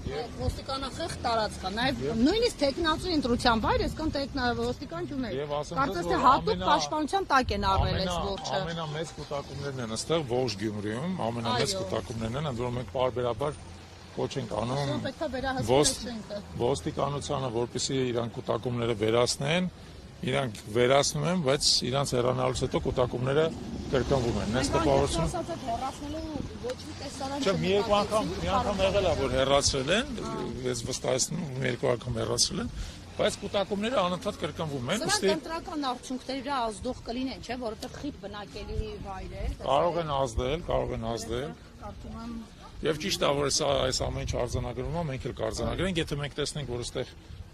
Ոստիկանախեղ տարածք է, նաև նույնիսկ տեխնացու ընտրության վայր, այսքան ոստիկան չուներ։ Կարծես թե հատուկ պաշտպանության տակ են առել այս որջը։ Ամենամեծ կուտակումներն են այստեղ ողջ Գյումրիում, ամենամեծ կուտակումներն են, ընդ որում մենք պարբերաբար կոչ ենք անում ոստիկանությանը, որպեսզի իրանք կուտակումները վերացնեն, իրանք վերացնում են, բայց իրանց հեռանալուց հետո կուտակումները կրկնվում են։ Նես տպավորություն մի անգամ եղել է, որ հեռացրել են, ես վստահեցնում եմ, երկու անգամ հեռացրել են, բայց կուտակումները անընդհատ կրկնվում են։ Սրանք ընտրական արդյունքների վրա ազդող կլինեն, չէ՞, որովհետև խիտ բնակելի վայր է։ Կարող են ազդել։ Եվ ճիշտ է, որ այս ամեն ինչ արձանագրվում է, մենք էլ կարձանագրենք, եթե մենք տեսնենք, որ այստեղ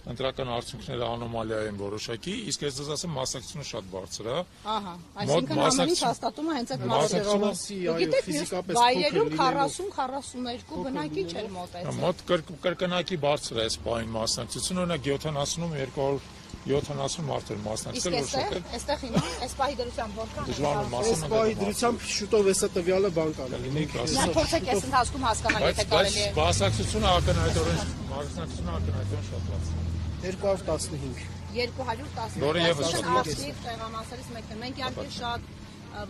ընտրական արդյունքները անոմալիա են որոշակի, իսկ ես ձեզ ասեմ, մասնակցությունը շատ բարձր է։ Ահա, այսինքն ամեն ինչ հաստատում է հենց այդ մասնակցությունը։ Գիտեք, վայրերում 40-42 բնակիչ էր մոտեցել։ Մոտ կրկնակի բարձր է այս պահին մասնակցությունը, օրինակ 70-ում 270 մարդ էր մասնակցել, որ շատ է։ Այստեղ հիմա այս պահի դրությամբ որքան դժվար է այս պահի դրությամբ շուտով էսա տվյալը բան կան։ Նա փորձեք այս ընթացքում հասկանալ, եթե կարելի է։ Մասնակցությունը ակնհայտորեն շատացել։ 215 Որը եւս ակտիվ տեղամասերից մեկն է։ Մենք իհարկե շատ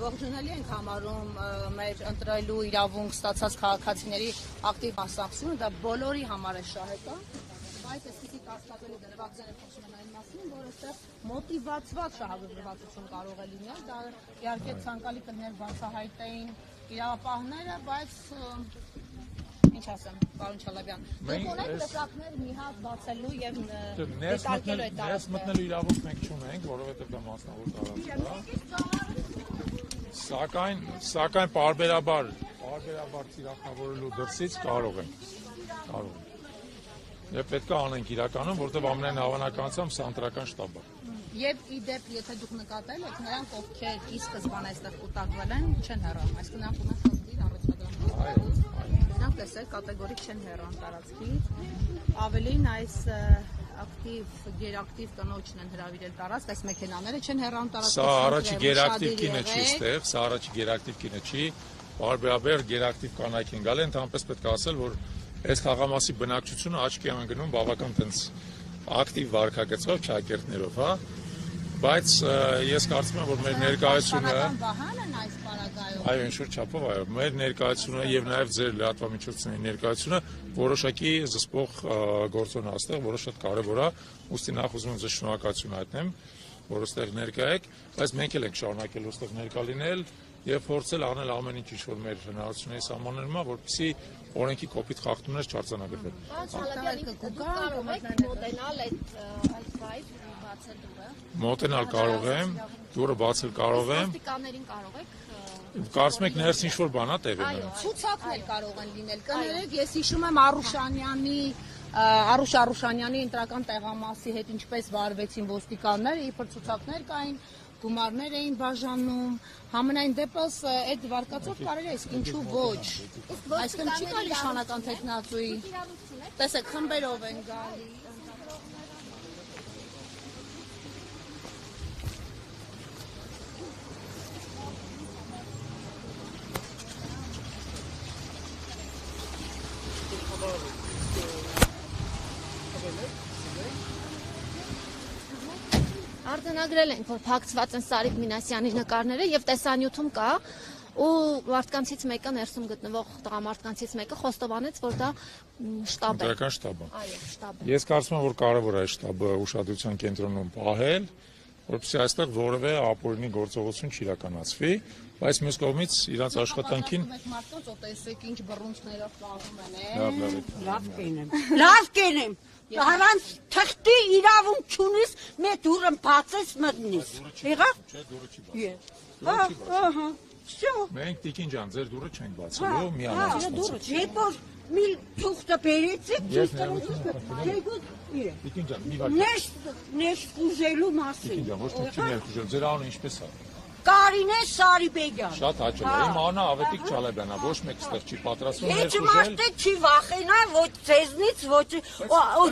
ողջունելի ենք համարում մեր ընտրելու իրավունք ստացած քաղաքացիների ակտիվ մասնակցությունը, դա բոլորի համար է շահեկա, բայց այսպիսի կասկածելի դրվագներ են խոսում այն մասին, որ այստեղ մոտիվացված շահագրգռվածություն կարող է լինել, դա իհարկե ցանկալի կներ բացահայտեին իրավապահները, բայց ինչ ասեմ, պարոն Չալաբյան, դուք ունեք տեսակներ մի հատ բացելու եւ դիտարկելու այդ տարածքը։ Ներս մտնելու իրավունք մենք չունենք, որովհետեւ դա մասնավոր տարածք է։ Սակայն պարբերաբար թիրախավորելու դրսից կարող են։ Եվ պետք է անենք իրականում, որովհետեւ ամենայն հավանականությամբ սա ընտրական շտաբ է։ Եվ ի դեպ, եթե դուք նկատել եք, նրանք ովքեր ի սկզբանե այստեղ կուտակվել են, չեն հեռանում, այսինքն նրանք ունեն խնդիր առաջադրանքով։ Նրանք տեսեք, կատեգորիկ չեն հեռան տարածքից, ավելին այս ակտիվ, գերակտիվ կնոջն են հրավիրել տարածք, այս մեքենաները չեն հեռանում տարածքից։ Սա առաջի գերակտիվ կինը չի ստեղ, սա առաջի գերակտիվ կինը չի, պարբերաբար գերակտիվ կանայք են գալի, ընդհանրապես պետք է ասել, որ այս խաղամասի բնակչությունը աչքի է ընկնում բավական տենց ակտիվ վարքագծով, ճակերտներով, հա, բայց ես կարծում եմ, որ մեր ներկայությունը այո, ինչ-որ չափով, այո, մեր ներկայությունը եւ նաեւ ձեր լրատվամիջոցների ներկայությունը որոշակի զսպող գործոն է այստեղ, որը շատ կարեւոր է, ուստի նախ ուզում եմ ձեզ շնորհակալություն հայտնեմ, որ այստեղ ներկա եք, բայց մենք էլ ենք շարունակելու այստեղ ներկա լինել եւ փորձել անել ամեն ինչ, որ մեր հնարավորությունների սահմաններում է, որպեսզի օրենքի կոպիտ խախտումներ չարձանագրվեն։ Մոտենալ կարող եմ, դուռը բացել կարող եմ։ Ոստիկաններին կարող եք։ Կարծում եք ներս ինչ-որ բան է տևել։ Այո, ցուցակներ կարող են լինել։ Կներեք, ես հիշում եմ Արուշ Արուշանյանի ընտրական տեղամասի հետ ինչպես վարվեցին ոստիկանները, իբր ցուցակներ կային, գումարներ էին բաժանում, համենայն դեպս այդ վարկածով կարելի է, իսկ ինչու ոչ։ Այսինքն չի կարելի իշխանական տեխնացուի։ Տեսեք, խմբերով են գալի։ Արձանագրել ենք, որ փակցված են Սարիկ Մինասյանի նկարները եւ տեսանյութում կա ու մարդկանցից մեկը ներսում գտնվող տղամարդկանցից մեկը խոստովանեց, որ դա շտաբ է։ Ընտրական շտաբ է։ Այո, շտաբ է։ Ես կարծում եմ, որ կարևոր է այս շտաբը ուշադրության կենտրոնում պահել, որպեսզի այստեղ որևէ ապօրինի գործողություն չիրականացվի, բայց մյուս կողմից իրանց աշխատանքին մարդկանց տեսեք ինչ բռունցքներով պահում են։ Լավ կենեմ։ Առանց թղթի իրավունք չունիս, մեր դուրը բացես մտնես։ Եղավ։ Չէ, դուրը չի բացել։ Ահա։ Շո։ Մենք տիկին ջան, ձեր դուրը չենք բացելու, միանալ։ Երբ որ մի թուղթը բերեցիք, Տիկին ջան, մի վայր։ Ներս ուժելու մասին։ Տիկին ջան, ոչ թե չի ներուժել, ձեր անունը ինչպես է։ Կարինե Սարիբեգյան։ Շատ հաճելի է, իմ անունը Ավետիք Չալաբյանն է, ոչ մեկ ստեղ չի պատրաստվում Հեչ ներուժել։ մարդը չի վախենա, ոչ ձեզնից, ոչ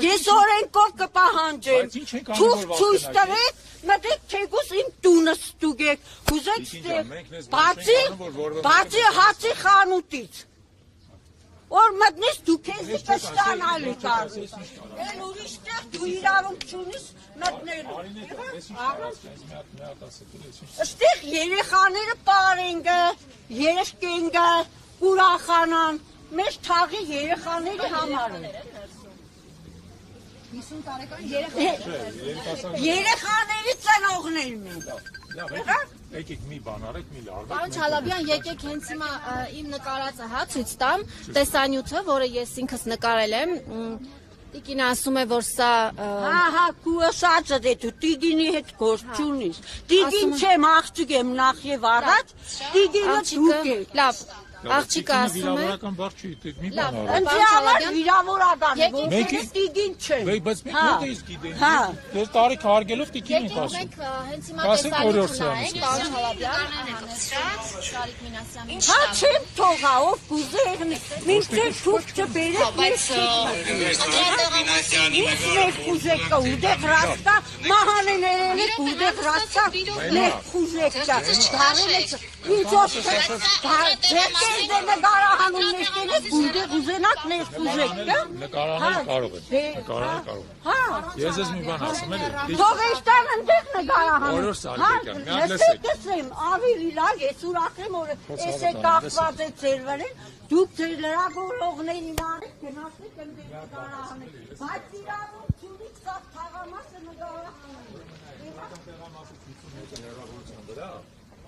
ես օրենքով կպահանջեմ։ Թուղթ ցույց տվեք, մտեք թեկուս իմ տունը ստուգեք։ Կուզեք բացի հացի խանութից։ որ մտնես դու քեզ կստանալու կարծես։ Էլ ուրիշտեղ դու իրավունք չունես մտնելու։ Այստեղ երեխաները պարենգը, երեխկենգը, ուրախանան, մեր թաղի երեխաների համար է։ 50 տարեկան Երեխաների ծնողներն են։ Եկեք մի բան արեք, մի լավ։ Պարոն Չալաբյան, եկեք հենց հիմա իմ նկարածը ցույց տամ, տեսանյութը, որը ես ինքս նկարել եմ։ Տիկինը ասում է, որ սա Հա, քու ասածը դե դու տիգինի հետ գործ չունիս։ Տիգին չեմ, աղջիկ եմ նախ եւ առաջ, տիգինը դուք եք։ լավ, աղջիկը ասում է վիրավորական բառ չի, դեք մի բան արեք։ Ընդ համար վիրավորական է, Եկեք, որ տիգին չեմ։ Բայց մենք ո՞ր ես գիտենք։ Դες տարի հարգելով տիկին ենք եկեք ասում։ մենք հենց հիմա Ասենք տեսանյութը օրորսը նայենք, պարոն Չալաբյան, Շարիկ Մինասյանի Հա չեմ թողա, ով կուզե եղնի։ Մենք չեմ թուղթ չբերեք, մենք ինչ մեր խուժեկը ուդեղ ռաստա, մահանեներենի ուդեղ ռաստա, մեր խուժեկը, դարել է ինչ ոսկը, ձերքեր դե նգարահանում նեշտենես, ուդեղ ուզենակ մեր խուժեկը։ Նկարանել կարող եք։ Նկարանել կարող եք։ Հա, Ես ես մի բան ասում եմ։ թողեշտան ընդեղ նգարահանում։ Օրոր Սարգսյան, մի հատ լսեք։ Լսեմ, ավելի լավ, ես ուրախ եմ, որ ես է կախված է ձեր վրեն, դուք ձեր լրագրողներին արեք, գնացեք ընդեղ նգարահանեք, բայց իրավունք չունիք սա թաղամասը նգարահանեք։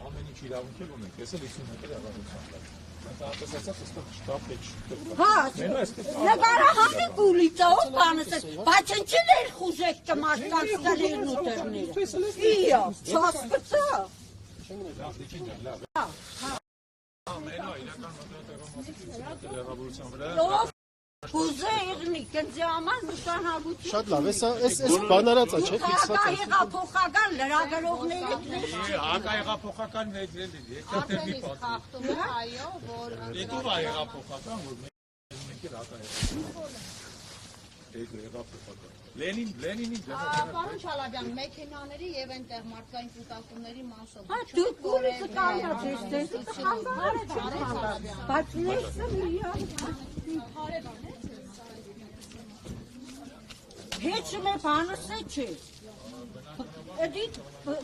Ամեն ինչ իրավունք է ունենք, ես էլ 50 մետր հեռավորության վրա։ Այնտեղից ասած, այստեղ շտապ է չկա։ Հա, նգարահանեք ուլիցա, ով բանս է, բայց ինչի ներխուժեք կմարդկանց տներն ու տերները։ Իա, չասկծա։ Հեռավորության վրա։ Ով կուզե եղնի, կնձի համար նշանագություն։ Շատ լավ, այս բանարածա չէ, ֆիքսված է։ Հակահեղափոխական լրագրողների Հակահեղափոխական ներդրել է, եկել մի պատի։ խախտում է, այո, որ Եկով է հեղափոխական, որ մենք հեղափոխական։ Լենինի Պարոն Չալաբյան, մեքենաների եւ այնտեղ մարդկային կուտակումների մասով։ Հա, դու կուրիցը կանած ես, բայց ներսը Heç մե բանս չէ։ Էդի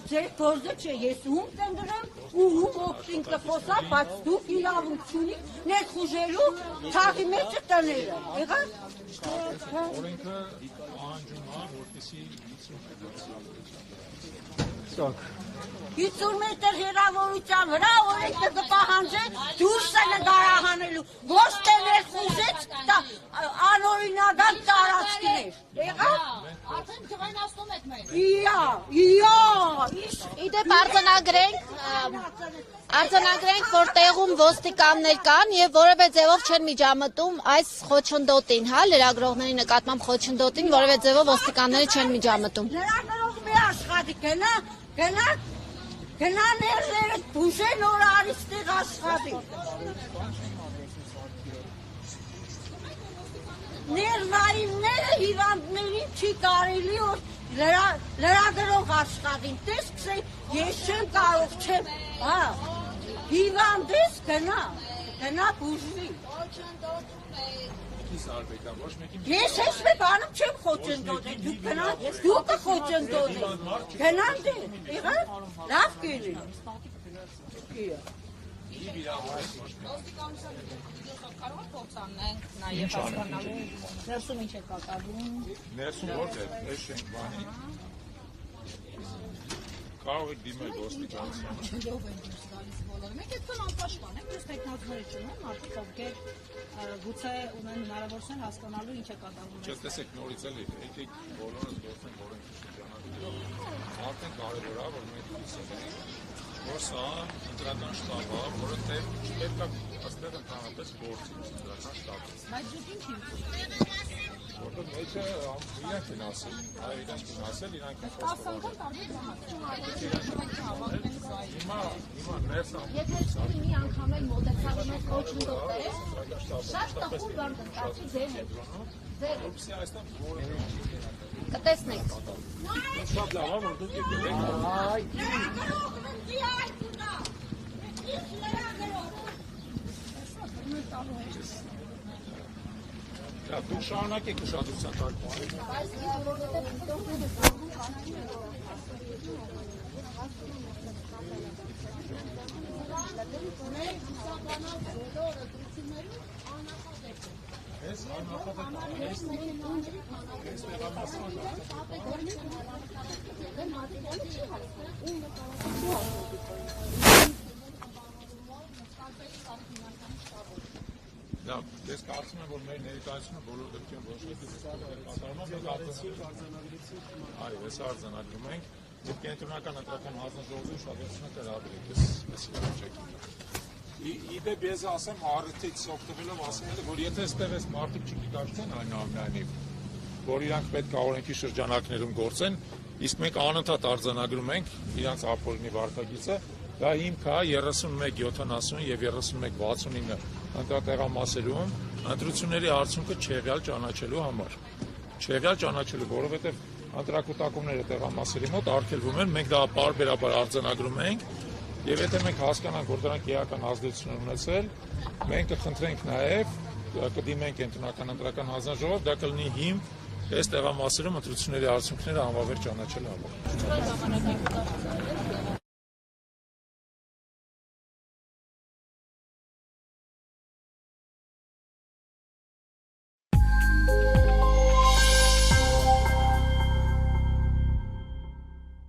ձեր գործը չէ, ես ում կնդրեմ ու ում օգտին կխոսա, բայց դուք իրավունք չունիք ներխուժելու թաղի մեջը տները։ Եղա՞ր։ օրենքը պահանջում է, որպեսզի 50 մետր հեռավորության վրա օրենքը կպահանջի դուրսը նկարահանելու, ոչ թե ներխուժեց անօրինական տարածքներ։ Եղա՞ր։ Արդեն ջղայնացնում եք մեզ։ Իդեպ արձանագրենք, որ տեղում ոստիկաններ կան եւ որևէ ձևով չեն միջամտում այս խոչընդոտին, հա, լրագրողների նկատմամբ խոչընդոտին, որևէ ձևով ոստիկանները չեն միջամտում։ Լրագրող մի աշխատի գնա ներները բուժեն որ արիստեղ աշխատի։ Ներվայինները հիվանդներին չի կարելի որ լրագրող աշխատին, տեսքսեք, ես չեմ կարող չեմ, հա, հիվանդ ես գնա բուժվի։ Ես ես մի բանում չեմ խոչընդոտել, դուք կխոչընդոտել, գնան դե, եղա, լավ կերի։ Կարող փոխանցենք նաև հասկանալու ներսում ինչ է կատարվում։ Ներսում որտեղ է շենք բանի։ Կարող եք դիմել ոստիկանությանը։ Ով են դուրս գալիս բոլորը։ Մենք այդքան անպաշտպան ենք, դուրս տեխնոլոգիաներ չունեն, մարդիկ ովքեր գուցե ունեն հնարավորություն հասկանալու ինչ է կատարվում։ Չտեսեք նորից էլի, եկեք բոլորս գործենք օրենքի շրջանակներով։ Արդեն կարևոր է, որ մենք լսենք, որ սա ընտրական շտաբ է, որը չպետք է այստեղ ընդհանրապես գործի ընտրական շտաբը։ Բայց դուք ինչ եք։ Որտեղ մեջը իրանք են ասել, իրանք են ասել, իրանք են խոստովանել։ Հիմա ներս Եթե մի անգամ էլ մոտեցավ մեզ խոչընդոտել, շատ տխուր բան կստացվի ձեր հետ։ որպեսզի այստեղ որևէ Կտեսնեք։ շատ լավ է, որ դուք եկել եք։ Դուք շարունակեք ուշադրության տակ։ Ես կարծում եմ, որ մեր ներկայացումը բոլոր դեպքերում ոչ մի այո, ես արձանագրում ենք, որ կենտրոնական ընտրական հանձնաժողովի ուշադրությունը կհրավիրեք, ես իրավիճակի։ Իդեպ ես ասեմ, առիթից օգտվելով ասում եմ, որ եթե այստեղ այս մարդիկ չգիտակցեն այնուամենայնիվ, որ իրանք պետք է օրենքի շրջանակներում գործեն, իսկ մենք անընդհատ արձանագրում ենք իրանք ապօրինի վարքագիծը, դա հիմք է 31-70 եւ 31-69 ընտրատեղամասերում ընտրությունների արդյունքը չեղյալ ճանաչելու համար։ Չեղյալ ճանաչելու, որովհետև ընտրակուտակումները տեղամասերի մոտ արգելվում են, մենք դա պարբերաբար արձանագրում ենք, եւ եթե մենք հասկանանք, որ դրանք էական ազդեցություն ունեցել, մենք կխնդրենք նաեւ կդիմենք կենտրոնական ընտրական հանձնաժողով, դա կլինի հիմք այս տեղամասերում ընտրությունների արդյունքները անվավեր ճանաչելու համար։